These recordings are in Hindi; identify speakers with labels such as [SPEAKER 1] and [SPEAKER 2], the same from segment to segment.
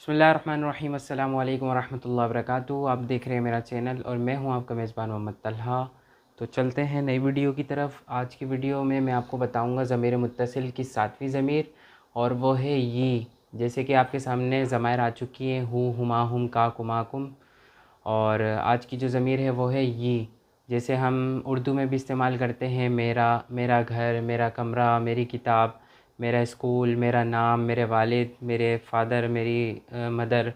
[SPEAKER 1] बिस्मिल्लाहिर्रहमानिर्रहीम अस्सलामु अलैकुम वरहमतुल्लाहि वबरकातुहू। आप देख रहे हैं मेरा चैनल और मैं हूं आपका मेज़बान मोहम्मद तलहा। तो चलते हैं नई वीडियो की तरफ। आज की वीडियो में मैं आपको बताऊंगा ज़मीर मुत्तसिल की सातवीं ज़मीर, और वो है ये। जैसे कि आपके सामने ज़मायर आ चुकी हैं हूँ, हुमा, हुम, का, कुमा, कुम। और आज की जो ज़मीर है वो है ये। जैसे हम उर्दू में भी इस्तेमाल करते हैं मेरा, मेरा घर, मेरा कमरा, मेरी किताब, मेरा स्कूल, मेरा नाम, मेरे वालिद, मेरे फ़ादर, मेरी मदर।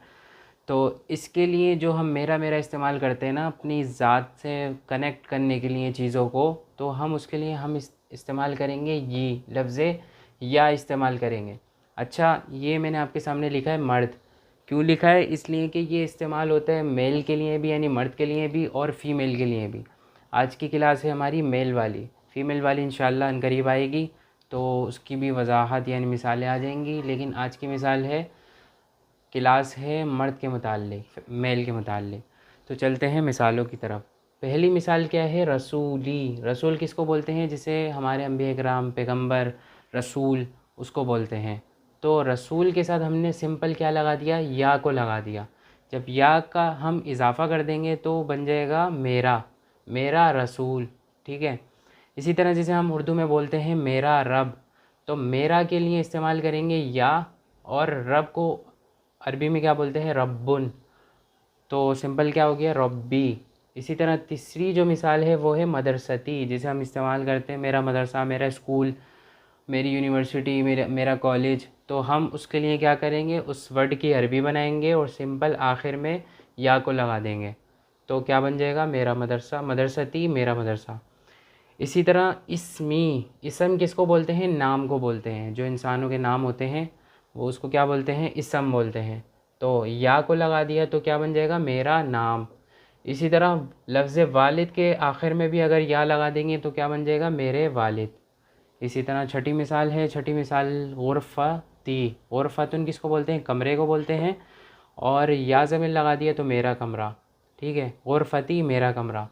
[SPEAKER 1] तो इसके लिए जो हम मेरा मेरा इस्तेमाल करते हैं ना, अपनी ज़ात से कनेक्ट करने के लिए चीज़ों को, तो हम उसके लिए हम इस्तेमाल करेंगे ये लफ्ज़ या इस्तेमाल करेंगे। अच्छा, ये मैंने आपके सामने लिखा है मर्द। क्यों लिखा है? इसलिए कि ये इस्तेमाल होता है मेल के लिए भी, यानी मर्द के लिए भी, और फीमेल के लिए भी। आज की क्लास है हमारी मेल वाली। फ़ीमेल वाली इंशाल्लाह अनकरीब आएगी, तो उसकी भी वजाहत यानी मिसालें आ जाएंगी। लेकिन आज की मिसाल है, क्लास है मर्द के मुताल्लिक, मेल के मुताल्लिक। तो चलते हैं मिसालों की तरफ। पहली मिसाल क्या है? रसूली। रसूल किसको बोलते हैं? जिसे हमारे अंबिया किराम, पैगंबर, रसूल, उसको बोलते हैं। तो रसूल के साथ हमने सिंपल क्या लगा दिया? या को लगा दिया। जब या का हम इजाफ़ा कर देंगे तो बन जाएगा मेरा, मेरा रसूल। ठीक है। इसी तरह जैसे हम उर्दू में बोलते हैं मेरा रब, तो मेरा के लिए इस्तेमाल करेंगे या, और रब को अरबी में क्या बोलते हैं? रब्बुन। तो सिंपल क्या हो गया? रब्बी। इसी तरह तीसरी जो मिसाल है वो है मदरसती, जिसे हम इस्तेमाल करते हैं मेरा मदरसा, मेरा स्कूल, मेरी यूनिवर्सिटी, मेरा मेरा कॉलेज। तो हम उसके लिए क्या करेंगे? उस वर्ड की अरबी बनाएंगे और सिंपल आखिर में या को लगा देंगे। तो क्या बन जाएगा? मेरा मदरसा, मदरसती, मेरा मदरसा। इसी तरह इसमी। इसम किसको बोलते हैं? नाम को बोलते हैं। जो इंसानों के नाम होते हैं वो उसको क्या बोलते हैं? इसम बोलते हैं। तो या को लगा दिया तो क्या बन जाएगा? मेरा नाम। इसी तरह लफ्ज़ वालिद के आखिर में भी अगर या लगा देंगे तो क्या बन जाएगा? मेरे वालिद। इसी तरह छठी मिसाल है, छठी मिसाल गुरफ़ती। गुरफ़तुन किसको बोलते हैं? कमरे को बोलते हैं। और या ज़मीर लगा दिया तो मेरा कमरा। ठीक है, गुरफ़ती, मेरा कमरा।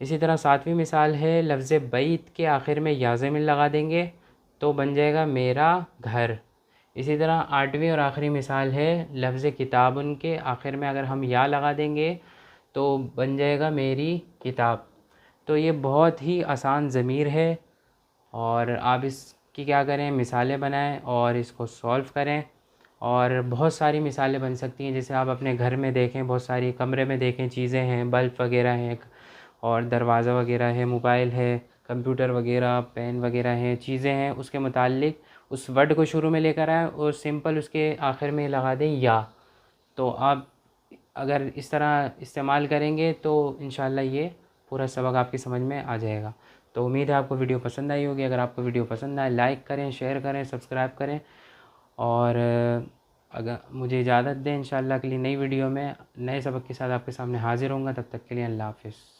[SPEAKER 1] इसी तरह सातवीं मिसाल है, लफ्ज़ बैत के आखिर में या ज़मीर लगा देंगे तो बन जाएगा मेरा घर। इसी तरह आठवीं और आखिरी मिसाल है, लफ्ज़ किताबुन के आखिर में अगर हम या लगा देंगे तो बन जाएगा मेरी किताब। तो ये बहुत ही आसान ज़मीर है, और आप इसकी क्या करें? मिसालें बनाएं और इसको सॉल्व करें। और बहुत सारी मिसालें बन सकती हैं। जैसे आप अपने घर में देखें, बहुत सारी कमरे में देखें, चीज़ें हैं, बल्ब वगैरह हैं, और दरवाज़ा वगैरह है, मोबाइल है, कंप्यूटर वगैरह, पेन वगैरह हैं, चीज़ें हैं, उसके मुताल्लिक उस वर्ड को शुरू में लेकर आएँ और सिंपल उसके आखिर में लगा दें या। तो आप अगर इस तरह इस्तेमाल करेंगे तो इंशाल्लाह ये पूरा सबक आपकी समझ में आ जाएगा। तो उम्मीद है आपको वीडियो पसंद आई होगी। अगर आपको वीडियो पसंद आए, लाइक करें, शेयर करें, सब्सक्राइब करें। और अगर मुझे इजाज़त दें, इंशाल्लाह अगली नई वीडियो में नए सबक के साथ आपके सामने हाज़िर होऊंगा। तब तक के लिए अल्लाह हाफ़िज़।